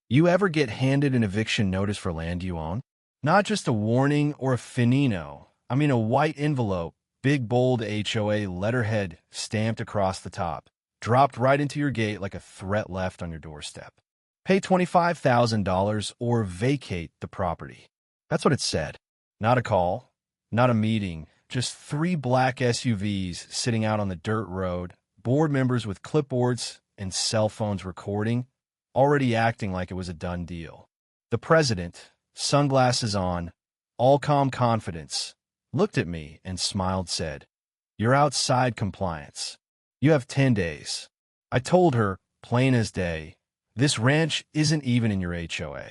You ever get handed an eviction notice for land you own? Not just a warning or a finino. I mean a white envelope, big bold HOA letterhead stamped across the top, dropped right into your gate like a threat left on your doorstep. Pay $25,000 or vacate the property. That's what it said. Not a call, not a meeting, just three black SUVs sitting out on the dirt road, board members with clipboards and cell phones recording, already acting like it was a done deal. The president, sunglasses on, all calm confidence, looked at me and smiled, said, "You're outside compliance. You have 10 days. I told her, plain as day, this ranch isn't even in your HOA.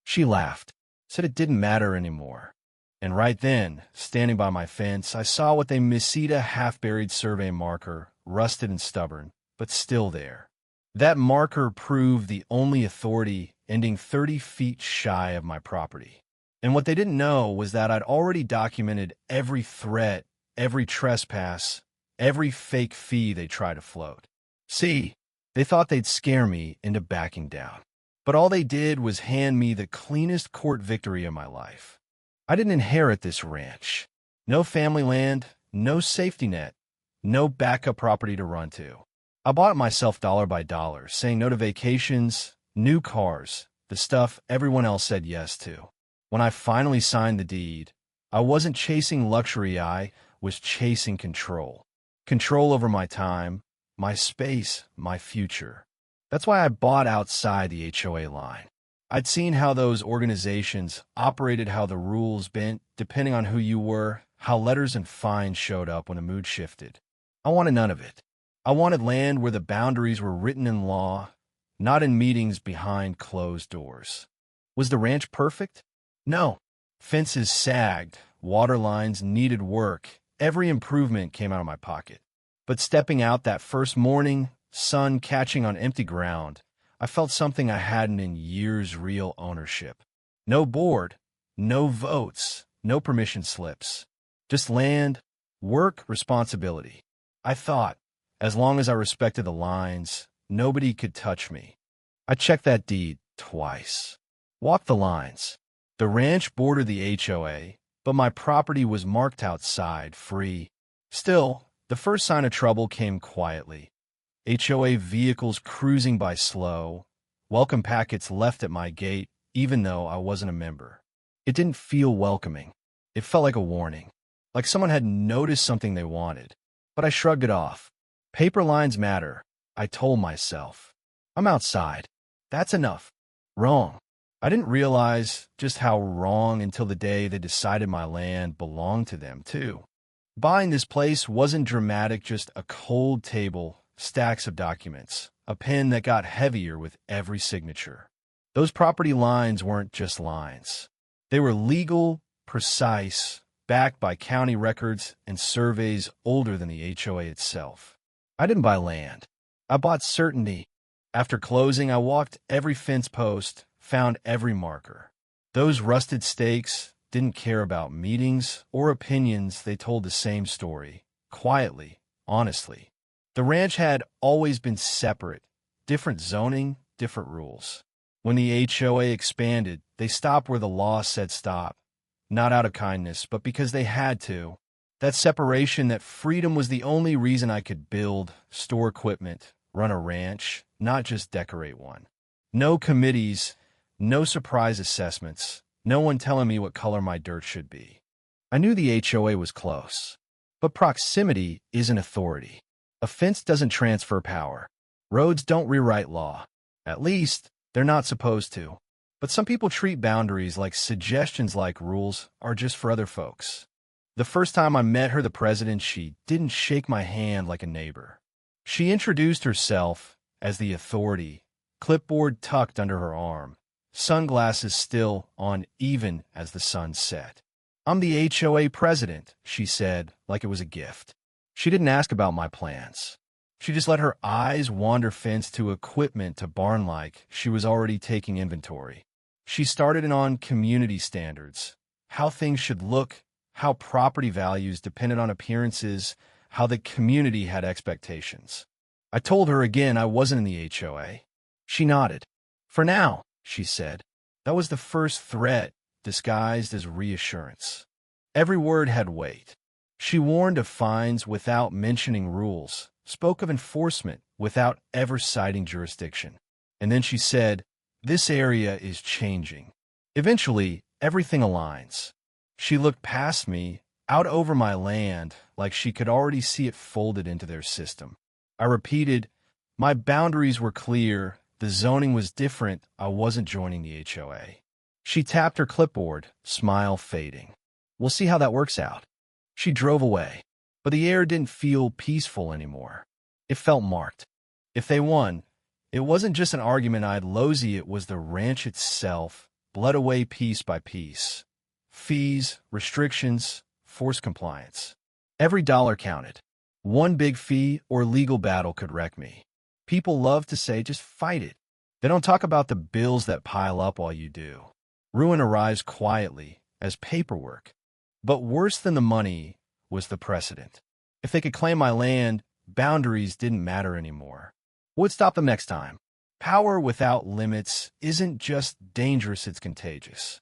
She laughed, said it didn't matter anymore. And right then, standing by my fence, I saw what they Mesita half-buried survey marker, rusted and stubborn, but still there. That marker proved the only authority ending 30 feet shy of my property. And what they didn't know was that I'd already documented every threat, every trespass, every fake fee they tried to float. See, they thought they'd scare me into backing down. But all they did was hand me the cleanest court victory of my life. I didn't inherit this ranch. No family land, no safety net, no backup property to run to. I bought it myself dollar by dollar, saying no to vacations, new cars, the stuff everyone else said yes to. When I finally signed the deed, I wasn't chasing luxury, I was chasing control. Control over my time, my space, my future. That's why I bought outside the HOA line. I'd seen how those organizations operated, how the rules bent, depending on who you were, how letters and fines showed up when the mood shifted. I wanted none of it. I wanted land where the boundaries were written in law, not in meetings behind closed doors. Was the ranch perfect? No. Fences sagged, water lines needed work, every improvement came out of my pocket. But stepping out that first morning, sun catching on empty ground, I felt something I hadn't in years: real ownership. No board, no votes, no permission slips. Just land, work, responsibility. I thought, as long as I respected the lines, nobody could touch me. I checked that deed twice. Walked the lines. The ranch bordered the HOA, but my property was marked outside, free. Still, the first sign of trouble came quietly. HOA vehicles cruising by slow, welcome packets left at my gate, even though I wasn't a member. It didn't feel welcoming. It felt like a warning, like someone had noticed something they wanted. But I shrugged it off. Paper lines matter, I told myself. I'm outside. That's enough. Wrong. I didn't realize just how wrong until the day they decided my land belonged to them, too. Buying this place wasn't dramatic, just a cold table, stacks of documents, a pen that got heavier with every signature. Those property lines weren't just lines. They were legal, precise, backed by county records and surveys older than the HOA itself. I didn't buy land. I bought certainty. After closing, I walked every fence post, found every marker. Those rusted stakes didn't care about meetings or opinions. They told the same story, quietly, honestly. The ranch had always been separate, different zoning, different rules. When the HOA expanded, they stopped where the law said stop, not out of kindness, but because they had to. That separation, that freedom was the only reason I could build, store equipment, run a ranch, not just decorate one. No committees, no surprise assessments, no one telling me what color my dirt should be. I knew the HOA was close, but proximity isn't authority. A fence doesn't transfer power. Roads don't rewrite law. At least, they're not supposed to. But some people treat boundaries like suggestions, like rules are just for other folks. The first time I met her, the president, she didn't shake my hand like a neighbor. She introduced herself as the authority, clipboard tucked under her arm, sunglasses still on even as the sun set. "I'm the HOA president," she said, like it was a gift. She didn't ask about my plans. She just let her eyes wander fence to equipment to barn like she was already taking inventory. She started in on community standards, how things should look, how property values depended on appearances, how the community had expectations. I told her again I wasn't in the HOA. She nodded. "For now," she said. That was the first threat, disguised as reassurance. Every word had weight. She warned of fines without mentioning rules, spoke of enforcement without ever citing jurisdiction. And then she said, "This area is changing. Eventually, everything aligns." She looked past me, out over my land, like she could already see it folded into their system. I repeated, "My boundaries were clear. The zoning was different. I wasn't joining the HOA." She tapped her clipboard, smile fading. "We'll see how that works out." She drove away, but the air didn't feel peaceful anymore. It felt marked. If they won, it wasn't just an argument I'd losey, it was the ranch itself, bled away piece by piece. Fees, restrictions, forced compliance. Every dollar counted. One big fee or legal battle could wreck me. People love to say, just fight it. They don't talk about the bills that pile up while you do. Ruin arrives quietly, as paperwork. But worse than the money was the precedent. If they could claim my land, boundaries didn't matter anymore. What would stop them next time? Power without limits isn't just dangerous, it's contagious.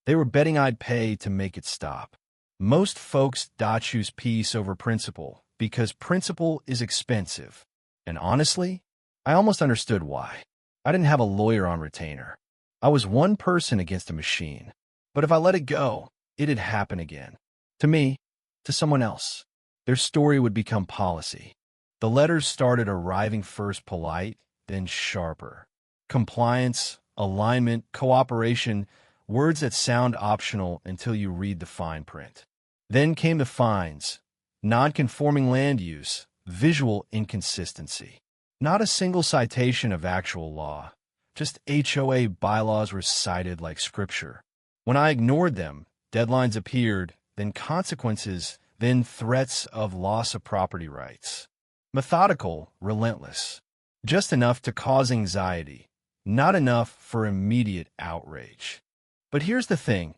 They were betting I'd pay to make it stop. Most folks choose peace over principle because principle is expensive. And honestly, I almost understood why. I didn't have a lawyer on retainer. I was one person against a machine. But if I let it go, it'd happen again. To me, to someone else. Their story would become policy. The letters started arriving first polite, then sharper. Compliance, alignment, cooperation, words that sound optional until you read the fine print. Then came the fines, non-conforming land use, visual inconsistency. Not a single citation of actual law, just HOA bylaws were cited like scripture. When I ignored them, deadlines appeared, then consequences, then threats of loss of property rights. Methodical, relentless. Just enough to cause anxiety, not enough for immediate outrage. But here's the thing.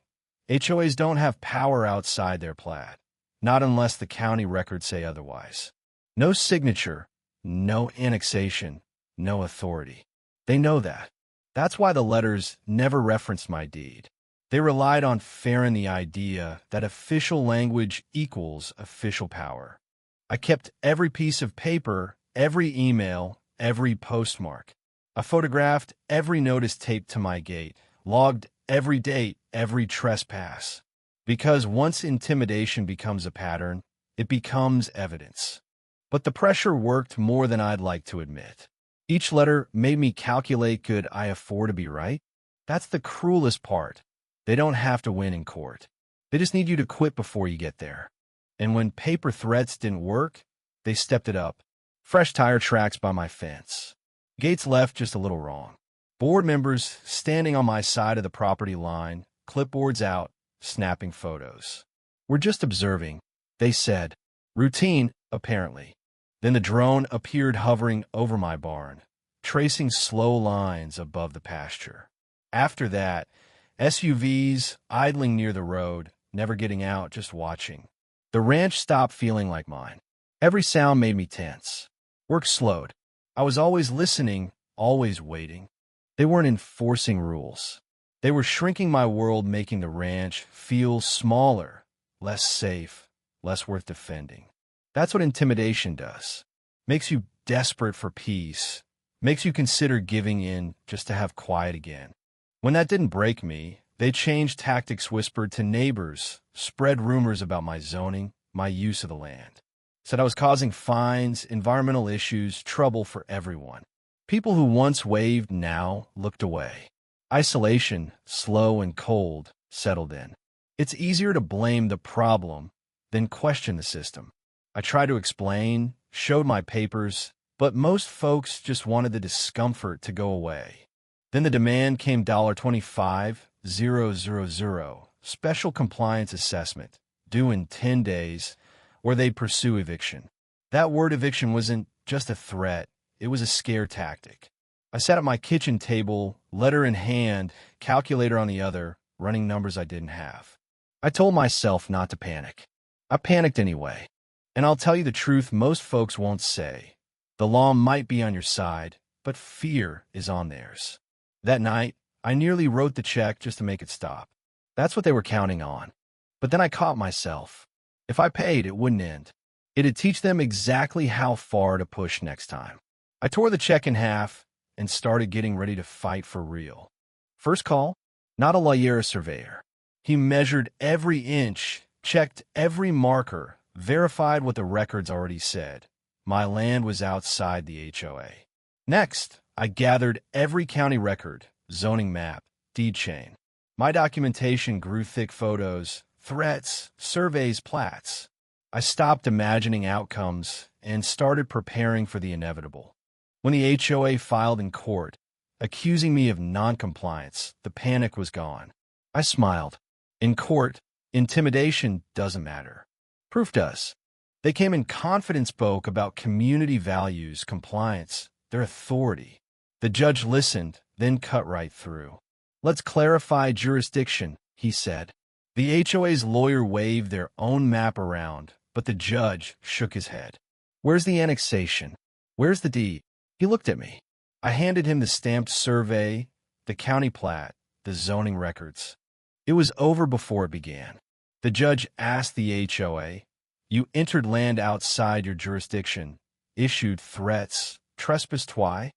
HOAs don't have power outside their plat, not unless the county records say otherwise. No signature, no annexation, no authority. They know that. That's why the letters never referenced my deed. They relied on fairing the idea that official language equals official power. I kept every piece of paper, every email, every postmark. I photographed every notice taped to my gate, logged every date, every trespass. Because once intimidation becomes a pattern, it becomes evidence. But the pressure worked more than I'd like to admit. Each letter made me calculate, could I afford to be right? That's the cruelest part. They don't have to win in court. They just need you to quit before you get there. And when paper threats didn't work, they stepped it up. Fresh tire tracks by my fence. Gates left just a little wrong. Board members standing on my side of the property line, clipboards out, snapping photos. "We're just observing," they said. Routine, apparently. Then the drone appeared hovering over my barn, tracing slow lines above the pasture. After that, SUVs idling near the road, never getting out, just watching. The ranch stopped feeling like mine. Every sound made me tense. Work slowed. I was always listening, always waiting. They weren't enforcing rules. They were shrinking my world, making the ranch feel smaller, less safe, less worth defending. That's what intimidation does. Makes you desperate for peace. Makes you consider giving in just to have quiet again. When that didn't break me, they changed tactics, whispered to neighbors, spread rumors about my zoning, my use of the land. Said I was causing fines, environmental issues, trouble for everyone. People who once waved now looked away. Isolation, slow and cold, settled in. It's easier to blame the problem than question the system. I tried to explain, showed my papers, but most folks just wanted the discomfort to go away. Then the demand came $25,000, special compliance assessment, due in 10 days, or they'd pursue eviction. That word eviction wasn't just a threat, it was a scare tactic. I sat at my kitchen table, letter in hand, calculator on the other, running numbers I didn't have. I told myself not to panic. I panicked anyway. And I'll tell you the truth most folks won't say. The law might be on your side, but fear is on theirs. That night, I nearly wrote the check just to make it stop. That's what they were counting on. But then I caught myself. If I paid, it wouldn't end. It'd teach them exactly how far to push next time. I tore the check in half and started getting ready to fight for real. First call, not a lawyer surveyor. He measured every inch, checked every marker, verified what the records already said. My land was outside the HOA. Next, I gathered every county record, zoning map, deed chain. My documentation grew thick: photos, threats, surveys, plats. I stopped imagining outcomes and started preparing for the inevitable. When the HOA filed in court, accusing me of noncompliance, the panic was gone. I smiled. In court, intimidation doesn't matter. Proof does. They came in confident, spoke about community values, compliance, their authority. The judge listened, then cut right through. Let's clarify jurisdiction, he said. The HOA's lawyer waved their own map around, but the judge shook his head. Where's the annexation? Where's the deed? He looked at me. I handed him the stamped survey, the county plat, the zoning records. It was over before it began. The judge asked the HOA, "You entered land outside your jurisdiction, issued threats, trespassed why?"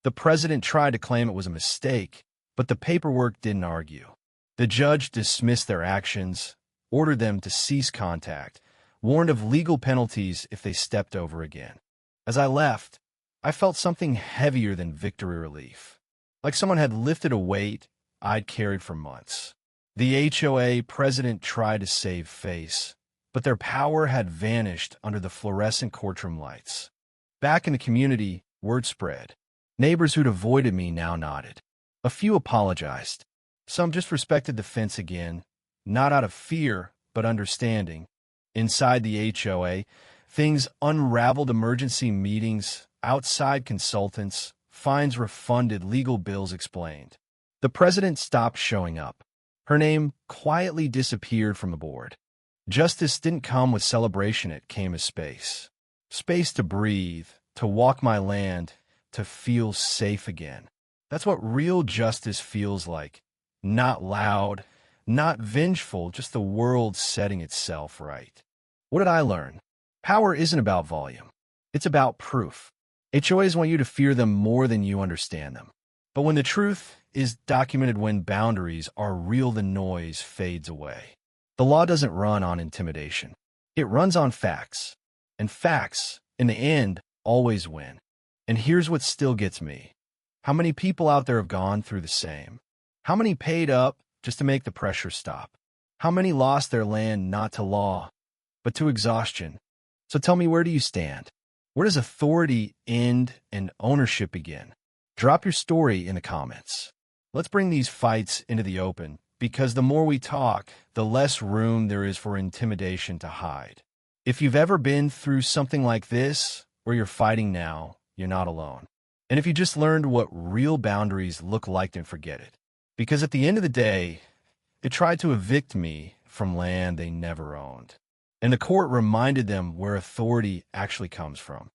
The president tried to claim it was a mistake, but the paperwork didn't argue. The judge dismissed their actions, ordered them to cease contact, warned of legal penalties if they stepped over again. As I left, I felt something heavier than victory relief, like someone had lifted a weight I'd carried for months. The HOA president tried to save face, but their power had vanished under the fluorescent courtroom lights. Back in the community, word spread. Neighbors who'd avoided me now nodded. A few apologized. Some just respected the fence again, not out of fear, but understanding. Inside the HOA, things unraveled: emergency meetings, outside consultants, fines refunded, legal bills explained. The president stopped showing up. Her name quietly disappeared from the board. Justice didn't come with celebration, it came as space. Space to breathe, to walk my land, to feel safe again. That's what real justice feels like. Not loud, not vengeful, just the world setting itself right. What did I learn? Power isn't about volume. It's about proof. HOAs want you to fear them more than you understand them. But when the truth is documented, when boundaries are real, the noise fades away. The law doesn't run on intimidation. It runs on facts. And facts, in the end, always win. And here's what still gets me. How many people out there have gone through the same? How many paid up just to make the pressure stop? How many lost their land not to law, but to exhaustion? So tell me, where do you stand? Where does authority end and ownership begin? Drop your story in the comments. Let's bring these fights into the open, because the more we talk, the less room there is for intimidation to hide. If you've ever been through something like this, or you're fighting now, you're not alone. And if you just learned what real boundaries look like, then forget it. Because at the end of the day, they tried to evict me from land they never owned. And the court reminded them where authority actually comes from.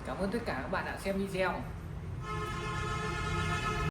Cảm ơn tất cả các bạn đã xem video.